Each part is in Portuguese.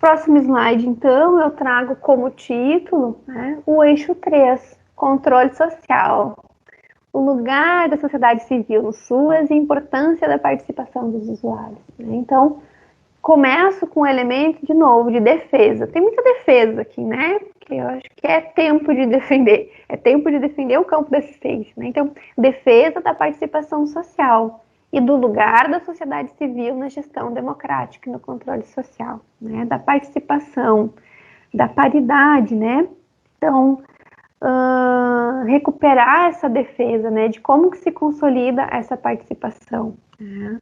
Próximo slide, então, eu trago como título, né, o eixo 3, controle social. O lugar da sociedade civil no SUAS e a importância da participação dos usuários. Né? Então, começo com o elemento, de novo, de defesa. Tem muita defesa aqui, né? Porque eu acho que é tempo de defender. É tempo de defender o campo da assistência. Né? Então, defesa da participação social e do lugar da sociedade civil na gestão democrática e no controle social. Né? Da participação, da paridade, né? Então, recuperar essa defesa, né? De como que se consolida essa participação. Né?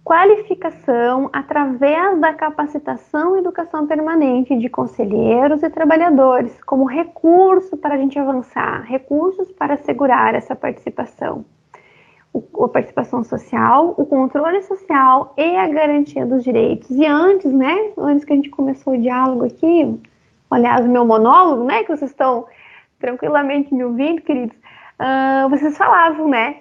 Qualificação através da capacitação e educação permanente de conselheiros e trabalhadores, como recurso para a gente avançar, recursos para assegurar essa participação. A participação social, o controle social e a garantia dos direitos. E antes, né, antes que a gente começou o diálogo aqui, aliás, o meu monólogo, né, que vocês estão tranquilamente me ouvindo, queridos, vocês falavam, né,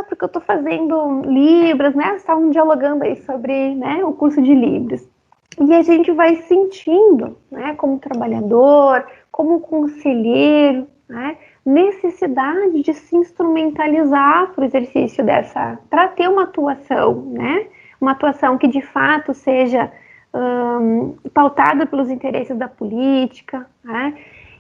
porque eu estou fazendo Libras, né? Estavam dialogando aí sobre, né, o curso de Libras. E a gente vai sentindo, né, como trabalhador, como conselheiro, né, necessidade de se instrumentalizar para o exercício dessa, para ter uma atuação, né? Uma atuação que de fato seja pautada pelos interesses da política, né?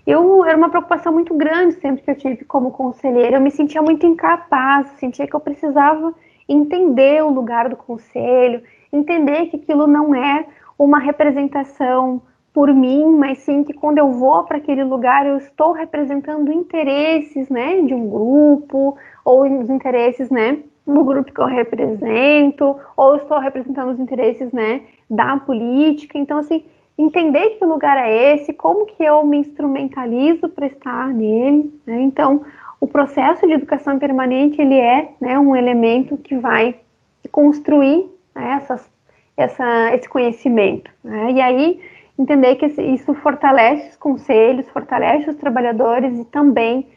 Era uma preocupação muito grande sempre que eu tive como conselheira. Eu me sentia muito incapaz, sentia que eu precisava entender o lugar do conselho, entender que aquilo não é uma representação por mim, mas sim que quando eu vou para aquele lugar eu estou representando interesses, né, de um grupo, ou os interesses, né, do grupo que eu represento, ou estou representando os interesses, né, da política. Então, assim, entender que lugar é esse, como que eu me instrumentalizo para estar nele, né? Então, o processo de educação permanente, ele é, né, um elemento que vai construir, né, esse conhecimento, né? E aí, entender que isso fortalece os conselhos, fortalece os trabalhadores e também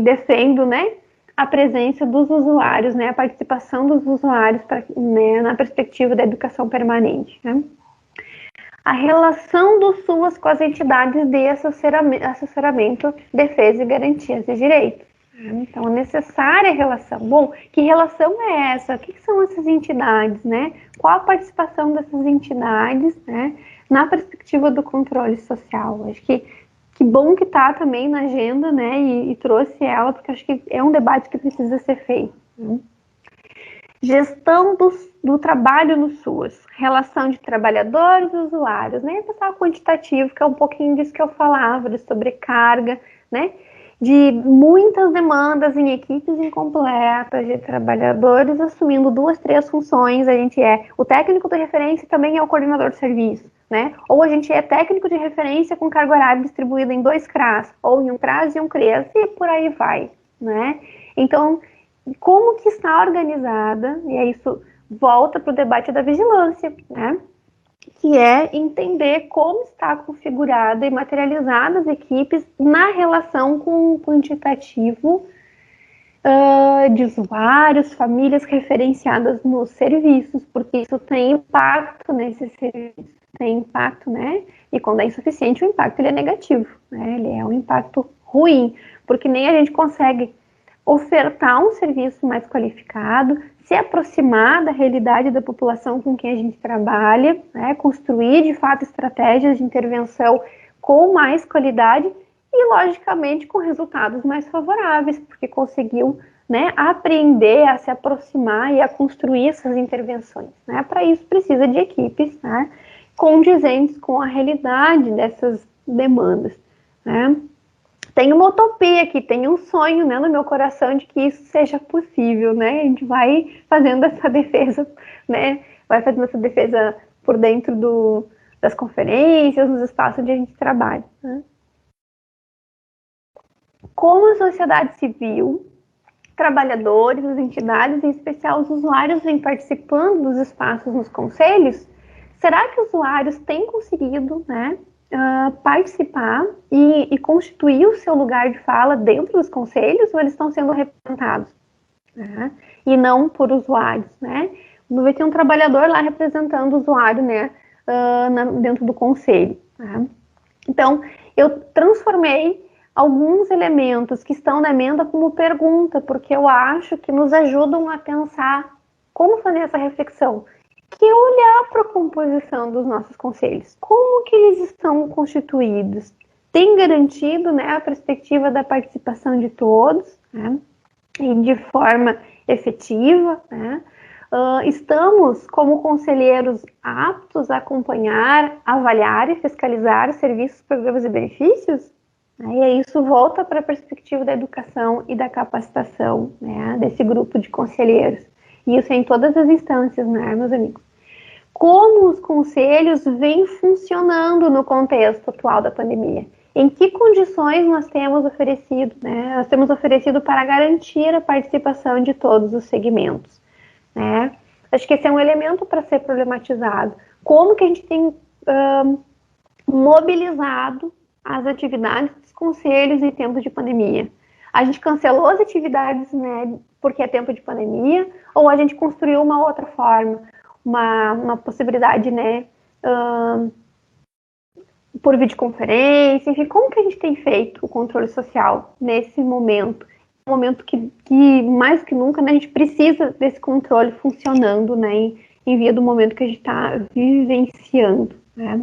defendo, né, a presença dos usuários, né, a participação dos usuários né, na perspectiva da educação permanente, né? A relação do SUAS com as entidades de assessoramento, defesa e garantias de direitos. Então, é necessária a relação. Bom, que relação é essa? O que são essas entidades, né? Qual a participação dessas entidades, né, na perspectiva do controle social? Acho que bom que está também na agenda, né, e trouxe ela, porque acho que é um debate que precisa ser feito. Né? Gestão do trabalho no SUAS, relação de trabalhadores e usuários, né? Pessoal quantitativo, que é um pouquinho disso que eu falava, de sobrecarga, né? De muitas demandas em equipes incompletas, de trabalhadores assumindo 2, 3 funções. A gente é o técnico de referência e também é o coordenador de serviço, né? Ou a gente é técnico de referência com carga horária distribuída em 2 CRAs, ou em um CRAS e um CREAS, e por aí vai, né? Então, como que está organizada, e aí isso volta para o debate da vigilância, né? Que é entender como está configurada e materializada as equipes na relação com o quantitativo de usuários, famílias referenciadas nos serviços, porque isso tem impacto nesses serviços, tem impacto, né? E quando é insuficiente, o impacto ele é negativo, né? Ele é um impacto ruim, porque nem a gente consegue ofertar um serviço mais qualificado, se aproximar da realidade da população com quem a gente trabalha, né, construir de fato estratégias de intervenção com mais qualidade e, logicamente, com resultados mais favoráveis, porque conseguiu, né, aprender a se aproximar e a construir essas intervenções. Né? Para isso precisa de equipes, né, condizentes com a realidade dessas demandas. Né? Tem uma utopia aqui, tem um sonho, né, no meu coração de que isso seja possível, né? A gente vai fazendo essa defesa, né? Vai fazendo essa defesa por dentro das conferências, nos espaços onde a gente trabalha. Né? Como a sociedade civil, trabalhadores, as entidades, em especial os usuários, vêm participando dos espaços nos conselhos, será que os usuários têm conseguido, né, participar e constituir o seu lugar de fala dentro dos conselhos, ou eles estão sendo representados, né? E não por usuários, né? Vai ter um trabalhador lá representando o usuário, né? dentro do conselho. Tá? Então, eu transformei alguns elementos que estão na emenda como pergunta, porque eu acho que nos ajudam a pensar como fazer essa reflexão, que é olhar para a composição dos nossos conselhos, como que eles estão constituídos, tem garantido, né, a perspectiva da participação de todos, né, e de forma efetiva, né? Estamos, como conselheiros, aptos a acompanhar, avaliar e fiscalizar serviços, programas e benefícios? E aí isso volta para a perspectiva da educação e da capacitação, né, desse grupo de conselheiros. E isso é em todas as instâncias, né, meus amigos? Como os conselhos vêm funcionando no contexto atual da pandemia? Em que condições nós temos oferecido, né? Nós temos oferecido para garantir a participação de todos os segmentos, né? Acho que esse é um elemento para ser problematizado. Como que a gente tem mobilizado as atividades dos conselhos em tempos de pandemia? A gente cancelou as atividades, né, porque é tempo de pandemia, ou a gente construiu uma outra forma, uma possibilidade, né, por videoconferência, enfim, como que a gente tem feito o controle social nesse momento? Um momento que mais que nunca, né, a gente precisa desse controle funcionando, né, em via do momento que a gente está vivenciando, né?